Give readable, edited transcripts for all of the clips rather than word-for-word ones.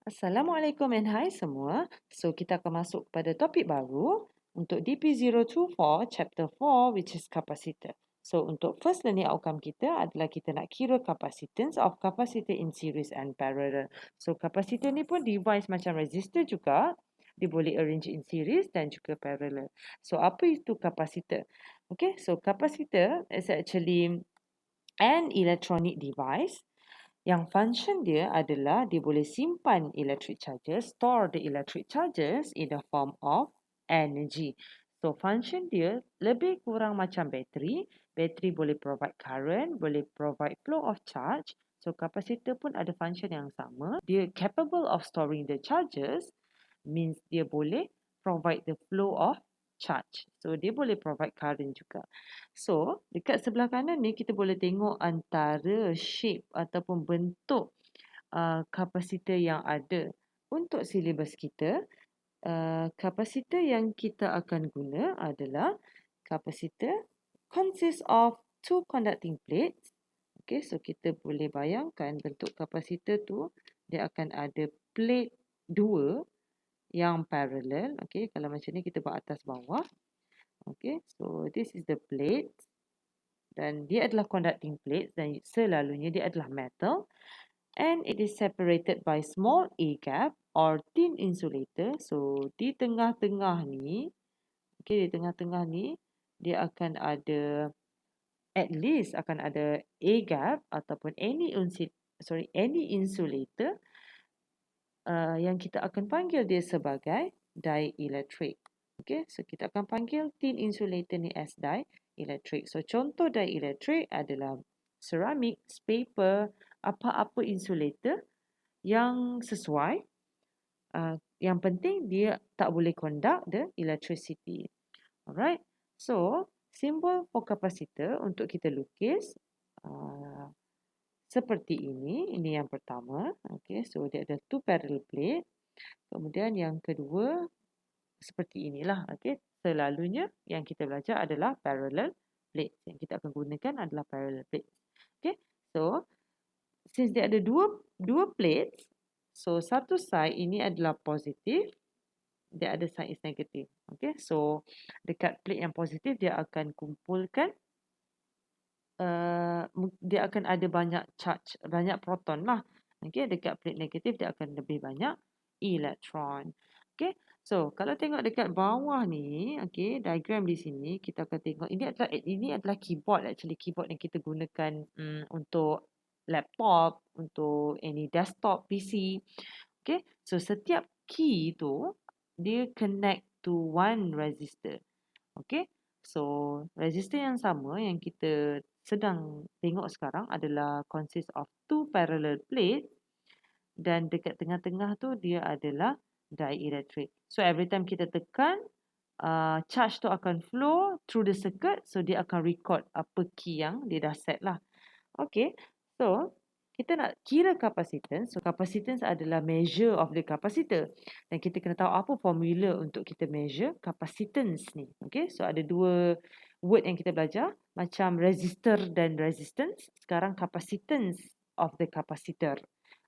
Assalamualaikum and hai semua. So kita akan masuk pada topik baru untuk DP024 chapter 4 which is capacitor. So untuk first learning outcome kita adalah kita nak kira capacitance of capacitor in series and parallel. So capacitor ni pun device macam resistor juga. Dia boleh arrange in series dan juga parallel. So apa itu capacitor? Okay, so capacitor is actually an electronic device yang function dia adalah dia boleh simpan electric charges, store the electric charges in the form of energy. So function dia lebih kurang macam bateri. Bateri boleh provide current, boleh provide flow of charge. So capacitor pun ada function yang sama. Dia capable of storing the charges means dia boleh provide the flow of charge. So dia boleh provide current juga. So dekat sebelah kanan ni kita boleh tengok antara shape ataupun bentuk kapasitor yang ada. Untuk silibus kita, kapasitor yang kita akan guna adalah kapasitor consists of two conducting plates. Okay, so kita boleh bayangkan bentuk kapasitor tu dia akan ada plate dua yang parallel. Okay, kalau macam ni kita buat atas bawah. Okay, so this is the plate. Dan dia adalah conducting plate dan selalunya dia adalah metal. And it is separated by small A gap or thin insulator. So di tengah-tengah ni, okay, di tengah-tengah ni dia akan ada at least akan ada A gap ataupun any insulator yang kita akan panggil dia sebagai dielectric. Okay, so kita akan panggil thin insulator ni as dielectric. So contoh dielectric adalah ceramic, paper, apa-apa insulator yang sesuai. Yang penting dia tak boleh conduct the electricity. Alright, so symbol for capacitor untuk kita lukis seperti ini. Ini yang pertama. Okay, so dia ada two parallel plate. Kemudian yang kedua seperti inilah. Okay, selalunya yang kita belajar adalah parallel plate. Yang kita akan gunakan adalah parallel plate. Okay, so since dia ada dua plates, so satu side ini adalah positif, the other side is negative. Okay, so dekat plate yang positif dia akan kumpulkan dia akan ada banyak charge, banyak proton lah. Okay, dekat plate negatif dia akan lebih banyak elektron. Okay, so kalau tengok dekat bawah ni, okay, diagram di sini kita akan tengok ini adalah keyboard, actually keyboard yang kita gunakan untuk laptop, untuk any desktop PC. Okay, so setiap key tu dia connect to one resistor. Okay, so resistor yang sama yang kita sedang tengok sekarang adalah consist of two parallel plate dan dekat tengah-tengah tu dia adalah dielectric. So every time kita tekan, charge tu akan flow through the circuit, so dia akan record apa key yang dia dah set lah. Okay, so kita nak kira capacitance. So capacitance adalah measure of the capacitor. Dan kita kena tahu apa formula untuk kita measure capacitance ni. Okay, so ada dua word yang kita belajar. Macam resistor dan resistance. Sekarang capacitance of the capacitor.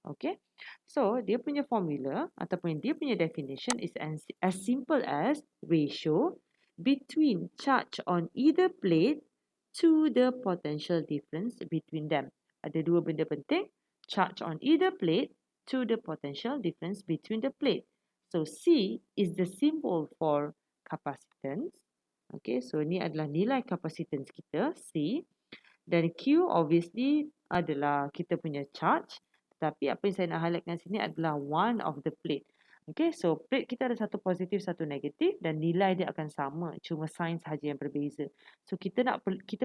Okay, so dia punya formula ataupun dia punya definition is as simple as ratio between charge on either plate to the potential difference between them. Ada dua benda penting. Charge on either plate to the potential difference between the plate. So C is the symbol for capacitance. Okay, so ni adalah nilai capacitance kita, C. Dan Q obviously adalah kita punya charge. Tapi apa yang saya nak highlightkan sini adalah one of the plate. Okay, so plate kita ada satu positif, satu negatif dan nilai dia akan sama. Cuma sign sahaja yang berbeza. So kita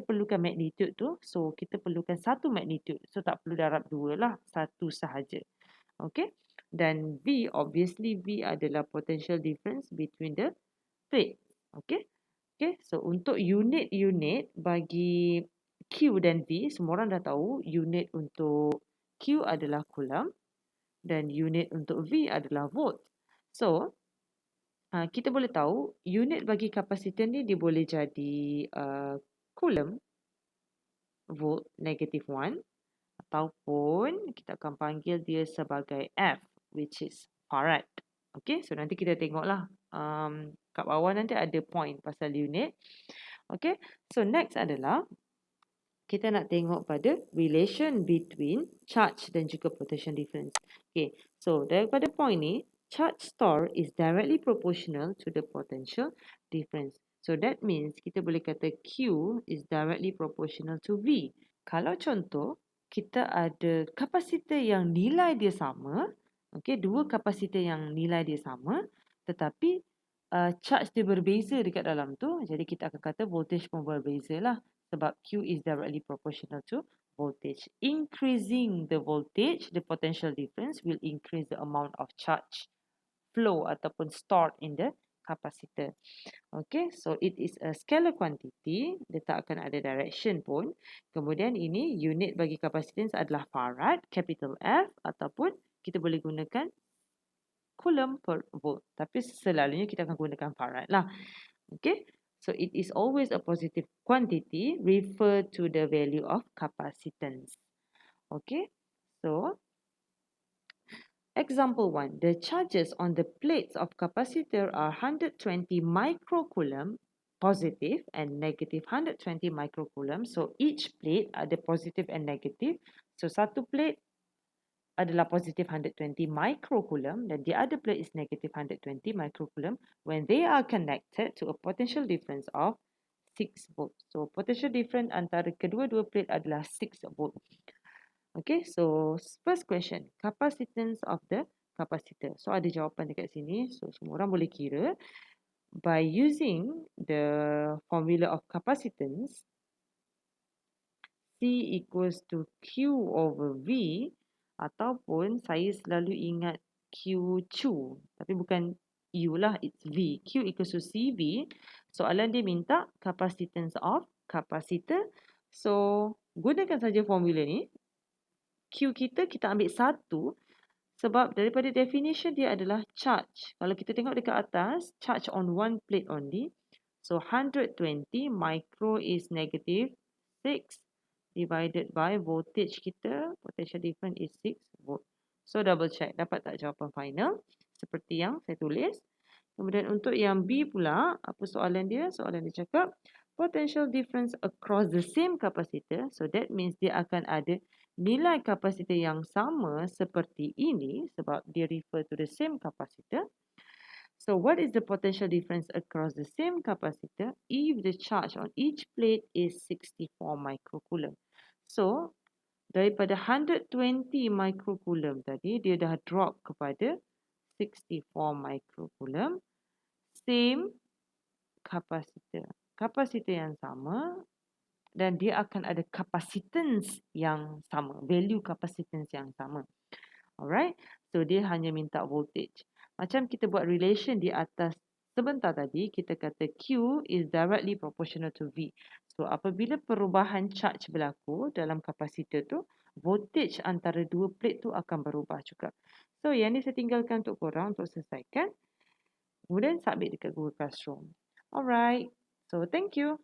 perlukan magnitude tu. So kita perlukan satu magnitude. So tak perlu darab dua lah. Satu sahaja. Okay. Dan V, obviously V adalah potential difference between the plate. Okay. Okay. So untuk unit-unit bagi Q dan V, semua orang dah tahu unit untuk Q adalah coulomb dan unit untuk V adalah volt. So, kita boleh tahu unit bagi kapasitor ni dia boleh jadi coulomb, volt, -1 ataupun kita akan panggil dia sebagai F, which is farad. Okay, so nanti kita tengoklah kat bawah nanti ada point pasal unit. Okay, so next adalah kita nak tengok pada relation between charge dan juga potential difference. Okay, so daripada point ni, charge store is directly proportional to the potential difference. So that means kita boleh kata Q is directly proportional to V. Kalau contoh, kita ada kapasitor yang nilai dia sama, okay, dua kapasitor yang nilai dia sama, tetapi charge dia berbeza dekat dalam tu, jadi kita akan kata voltage pun berbeza lah. Sebab Q is directly proportional to voltage. Increasing the voltage, the potential difference will increase the amount of charge flow ataupun stored in the capacitor. Okay, so it is a scalar quantity. Dia tak akan ada direction pun. Kemudian ini unit bagi capacitance adalah farad, capital F, ataupun kita boleh gunakan coulomb per volt. Tapi selalunya kita akan gunakan farad lah. Okay, so it is always a positive quantity refer to the value of capacitance. Okay, so example 1. The charges on the plates of capacitor are 120 microcoulomb positive and negative 120 microcoulomb. So each plate ada positive and negative. So satu plate adalah positive 120 microcoulomb dan the other plate is negative 120 microcoulomb when they are connected to a potential difference of 6 volt. So potential difference antara kedua-dua plate adalah 6 volt. Okay, so first question, capacitance of the capacitor. So ada jawapan dekat sini. So semua orang boleh kira. By using the formula of capacitance, C equals to Q over V, ataupun saya selalu ingat Q. Tapi bukan U lah, it's V. Q equals to CV. Soalan dia minta capacitance of capacitor. So gunakan saja formula ni. Q kita ambil 1 sebab daripada definition dia adalah charge. Kalau kita tengok dekat atas, charge on one plate only. So 120 micro is negative 6 divided by voltage kita, potential difference is 6 volt. So double check, dapat tak jawapan final? Seperti yang saya tulis. Kemudian untuk yang B pula, apa soalan dia? Soalan dia cakap, potential difference across the same capacitor. So that means dia akan ada nilai kapasitor yang sama seperti ini sebab dia refer to the same capacitor. So what is the potential difference across the same capacitor if the charge on each plate is 64 microcoulomb? So daripada 120 microcoulomb tadi dia dah drop kepada 64 microcoulomb. Same capacitor. Kapasitor yang sama dan dia akan ada capacitance yang sama, value capacitance yang sama. Alright, so dia hanya minta voltage. Macam kita buat relation di atas sebentar tadi, kita kata Q is directly proportional to V. So apabila perubahan charge berlaku dalam kapasitor tu, voltage antara dua plate tu akan berubah juga. So yang ni saya tinggalkan untuk korang untuk selesaikan. Kemudian submit dekat Google Classroom. Alright, so thank you.